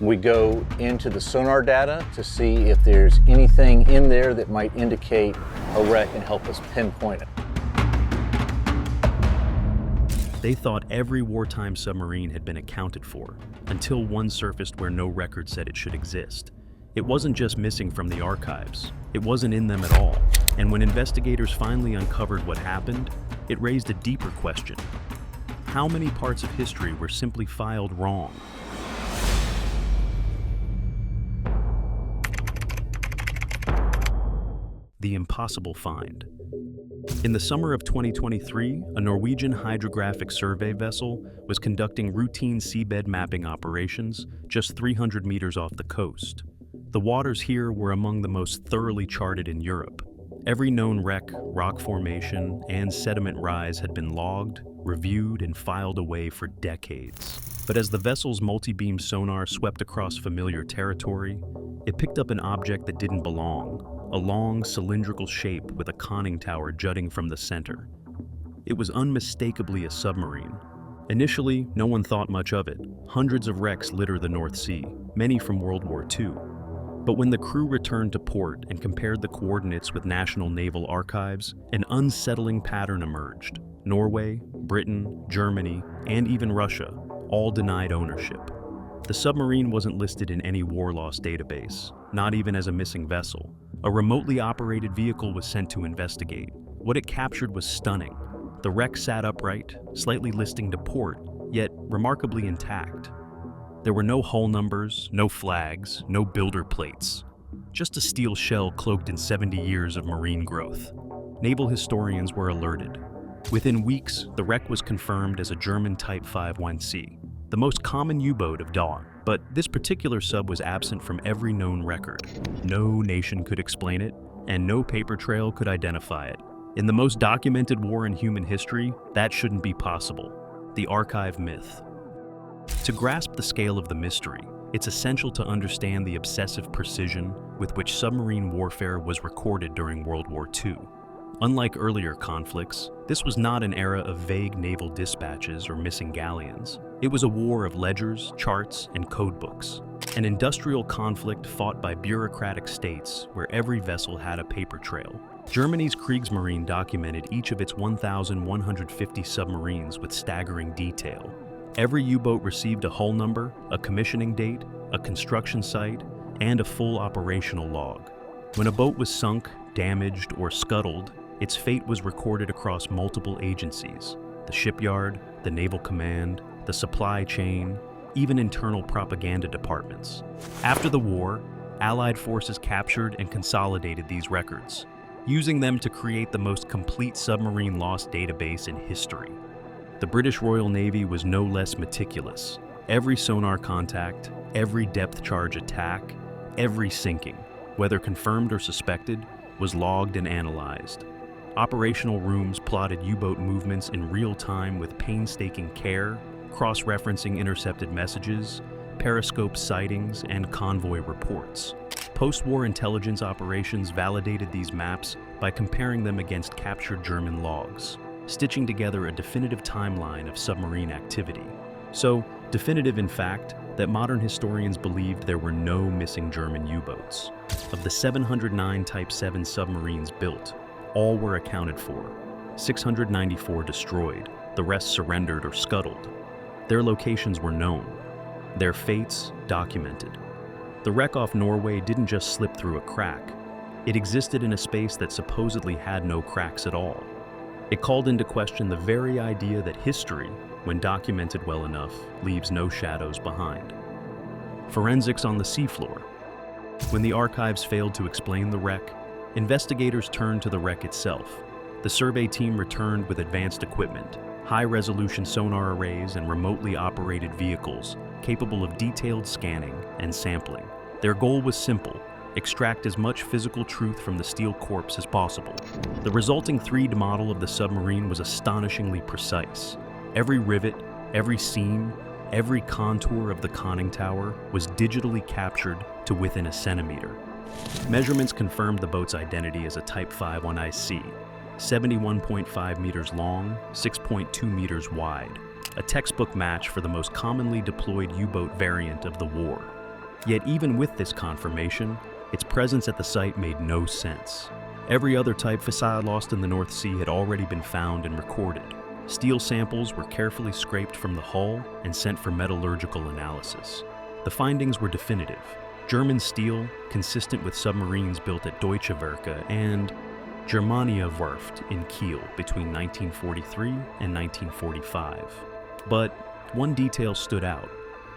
We go into the sonar data to see if there's anything in there that might indicate a wreck and help us pinpoint it. They thought every wartime submarine had been accounted for, until one surfaced where no record said it should exist. It wasn't just missing from the archives, it wasn't in them at all. And when investigators finally uncovered what happened, it raised a deeper question. How many parts of history were simply filed wrong? The impossible find. In the summer of 2023, a Norwegian hydrographic survey vessel was conducting routine seabed mapping operations just 300 meters off the coast. The waters here were among the most thoroughly charted in Europe. Every known wreck, rock formation, and sediment rise had been logged, reviewed, and filed away for decades. But as the vessel's multi-beam sonar swept across familiar territory, it picked up an object that didn't belong. A long, cylindrical shape with a conning tower jutting from the center. It was unmistakably a submarine. Initially, no one thought much of it. Hundreds of wrecks litter the North Sea, many from World War II. But when the crew returned to port and compared the coordinates with national naval archives, an unsettling pattern emerged. Norway, Britain, Germany, and even Russia all denied ownership. The submarine wasn't listed in any war loss database, not even as a missing vessel. A remotely operated vehicle was sent to investigate. What it captured was stunning. The wreck sat upright, slightly listing to port, yet remarkably intact. There were no hull numbers, no flags, no builder plates. Just a steel shell cloaked in 70 years of marine growth. Naval historians were alerted. Within weeks, the wreck was confirmed as a German Type VIIC, the most common U-boat of dawn. But this particular sub was absent from every known record. No nation could explain it, and no paper trail could identify it. In the most documented war in human history, that shouldn't be possible. The archive myth. To grasp the scale of the mystery, it's essential to understand the obsessive precision with which submarine warfare was recorded during World War II. Unlike earlier conflicts, this was not an era of vague naval dispatches or missing galleons. It was a war of ledgers, charts, and codebooks. An industrial conflict fought by bureaucratic states where every vessel had a paper trail. Germany's Kriegsmarine documented each of its 1,150 submarines with staggering detail. Every U-boat received a hull number, a commissioning date, a construction site, and a full operational log. When a boat was sunk, damaged, or scuttled, its fate was recorded across multiple agencies: the shipyard, the naval command, the supply chain, even internal propaganda departments. After the war, Allied forces captured and consolidated these records, using them to create the most complete submarine loss database in history. The British Royal Navy was no less meticulous. Every sonar contact, every depth charge attack, every sinking, whether confirmed or suspected, was logged and analyzed. Operational rooms plotted U-boat movements in real time with painstaking care, cross-referencing intercepted messages, periscope sightings, and convoy reports. Post-war intelligence operations validated these maps by comparing them against captured German logs, stitching together a definitive timeline of submarine activity. So, definitive in fact, that modern historians believed there were no missing German U-boats. Of the 709 Type VII submarines built, all were accounted for. 694 destroyed, the rest surrendered or scuttled. Their locations were known, their fates documented. The wreck off Norway didn't just slip through a crack. It existed in a space that supposedly had no cracks at all. It called into question the very idea that history, when documented well enough, leaves no shadows behind. Forensics on the seafloor. When the archives failed to explain the wreck, investigators turned to the wreck itself. The survey team returned with advanced equipment, high-resolution sonar arrays and remotely operated vehicles capable of detailed scanning and sampling. Their goal was simple: extract as much physical truth from the steel corpse as possible. The resulting 3D model of the submarine was astonishingly precise. Every rivet, every seam, every contour of the conning tower was digitally captured to within a centimeter. Measurements confirmed the boat's identity as a Type VIIC, 71.5 meters long, 6.2 meters wide, a textbook match for the most commonly deployed U-boat variant of the war. Yet even with this confirmation, its presence at the site made no sense. Every other Type VIII lost in the North Sea had already been found and recorded. Steel samples were carefully scraped from the hull and sent for metallurgical analysis. The findings were definitive. German steel, consistent with submarines built at WWII and Germania Werft in Kiel between 1943 and 1945. But one detail stood out.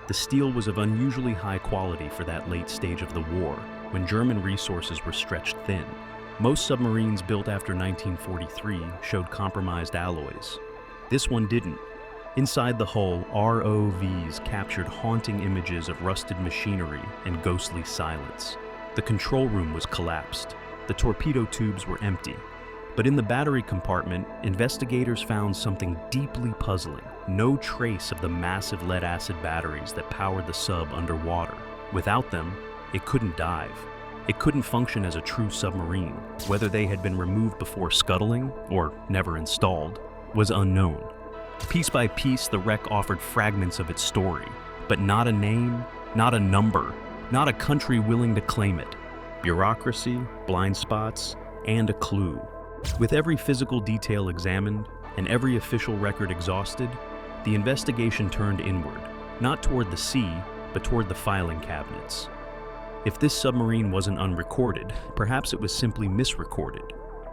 The steel was of unusually high quality for that late stage of the war, when German resources were stretched thin. Most submarines built after 1943 showed compromised alloys. This one didn't. Inside the hull, ROVs captured haunting images of rusted machinery and ghostly silence. The control room was collapsed. The torpedo tubes were empty. But in the battery compartment, investigators found something deeply puzzling. No trace of the massive lead-acid batteries that powered the sub underwater. Without them, it couldn't dive. It couldn't function as a true submarine. Whether they had been removed before scuttling, or never installed, was unknown. Piece by piece, the wreck offered fragments of its story, but not a name, not a number, not a country willing to claim it. Bureaucracy, blind spots, and a clue. With every physical detail examined and every official record exhausted, the investigation turned inward, not toward the sea, but toward the filing cabinets. If this submarine wasn't unrecorded, perhaps it was simply misrecorded.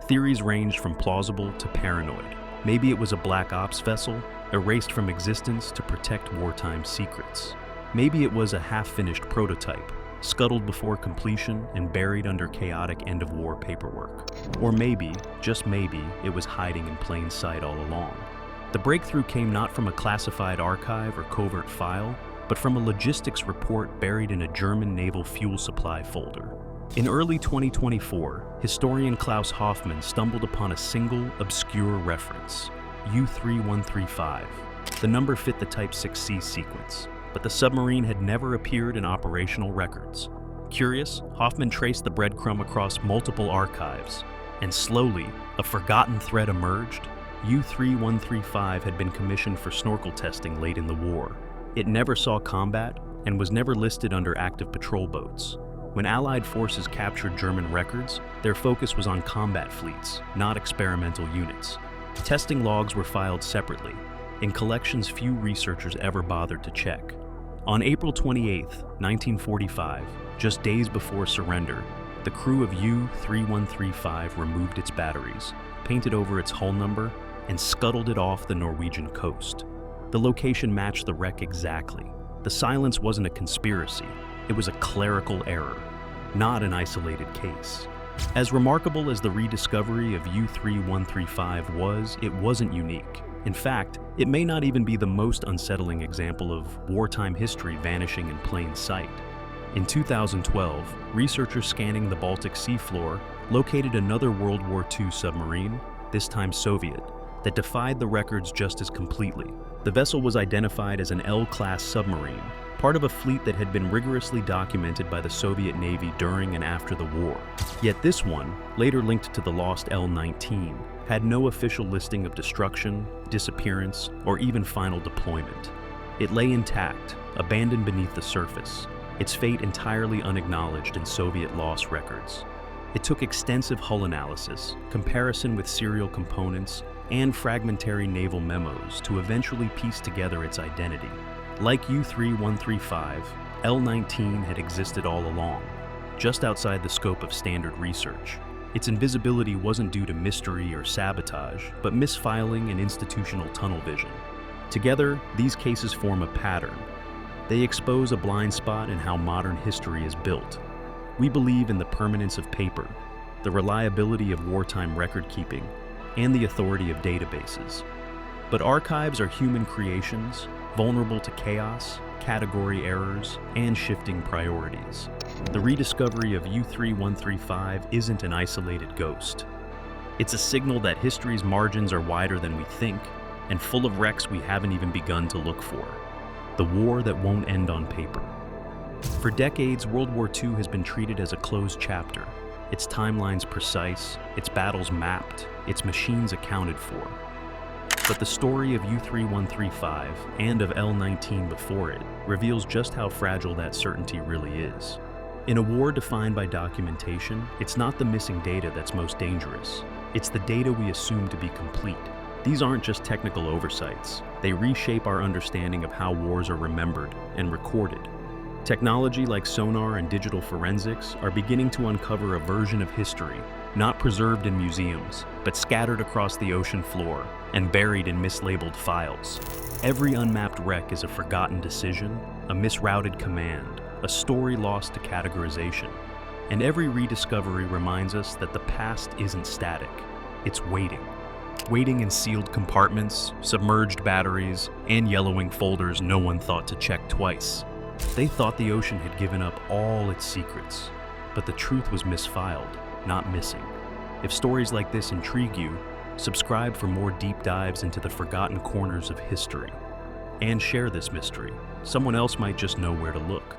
Theories ranged from plausible to paranoid. Maybe it was a black ops vessel, erased from existence to protect wartime secrets. Maybe it was a half-finished prototype, scuttled before completion and buried under chaotic end-of-war paperwork. Or maybe, just maybe, it was hiding in plain sight all along. The breakthrough came not from a classified archive or covert file, but from a logistics report buried in a German naval fuel supply folder. In early 2024, historian Klaus Hoffmann stumbled upon a single, obscure reference, U-3135. The number fit the Type VIIC sequence, but the submarine had never appeared in operational records. Curious, Hoffmann traced the breadcrumb across multiple archives, and slowly, a forgotten thread emerged. U-3135 had been commissioned for snorkel testing late in the war. It never saw combat and was never listed under active patrol boats. When Allied forces captured German records, their focus was on combat fleets, not experimental units. Testing logs were filed separately, in collections few researchers ever bothered to check. On April 28, 1945, just days before surrender, the crew of U-3135 removed its batteries, painted over its hull number, and scuttled it off the Norwegian coast. The location matched the wreck exactly. The silence wasn't a conspiracy, it was a clerical error, not an isolated case. As remarkable as the rediscovery of U-3135 was, it wasn't unique. In fact, it may not even be the most unsettling example of wartime history vanishing in plain sight. In 2012, researchers scanning the Baltic seafloor located another World War II submarine, this time Soviet, that defied the records just as completely. The vessel was identified as an L-class submarine, part of a fleet that had been rigorously documented by the Soviet Navy during and after the war. Yet this one, later linked to the lost L-19, had no official listing of destruction, disappearance, or even final deployment. It lay intact, abandoned beneath the surface, its fate entirely unacknowledged in Soviet loss records. It took extensive hull analysis, comparison with serial components, and fragmentary naval memos to eventually piece together its identity. Like U-3135, L-19 had existed all along, just outside the scope of standard research. Its invisibility wasn't due to mystery or sabotage, but misfiling and institutional tunnel vision. Together, these cases form a pattern. They expose a blind spot in how modern history is built. We believe in the permanence of paper, the reliability of wartime record-keeping, and the authority of databases. But archives are human creations, vulnerable to chaos, category errors, and shifting priorities. The rediscovery of U-3135 isn't an isolated ghost. It's a signal that history's margins are wider than we think, and full of wrecks we haven't even begun to look for. The war that won't end on paper. For decades, World War II has been treated as a closed chapter, its timelines precise, its battles mapped, its machines accounted for. But the story of U-3135 and of L-19 before it reveals just how fragile that certainty really is. In a war defined by documentation, it's not the missing data that's most dangerous. It's the data we assume to be complete. These aren't just technical oversights. They reshape our understanding of how wars are remembered and recorded. Technology like sonar and digital forensics are beginning to uncover a version of history not preserved in museums, but scattered across the ocean floor and buried in mislabeled files. Every unmapped wreck is a forgotten decision, a misrouted command, a story lost to categorization. And every rediscovery reminds us that the past isn't static, it's waiting. Waiting in sealed compartments, submerged batteries, and yellowing folders no one thought to check twice. They thought the ocean had given up all its secrets, but the truth was misfiled, not missing. If stories like this intrigue you, subscribe for more deep dives into the forgotten corners of history. And share this mystery. Someone else might just know where to look.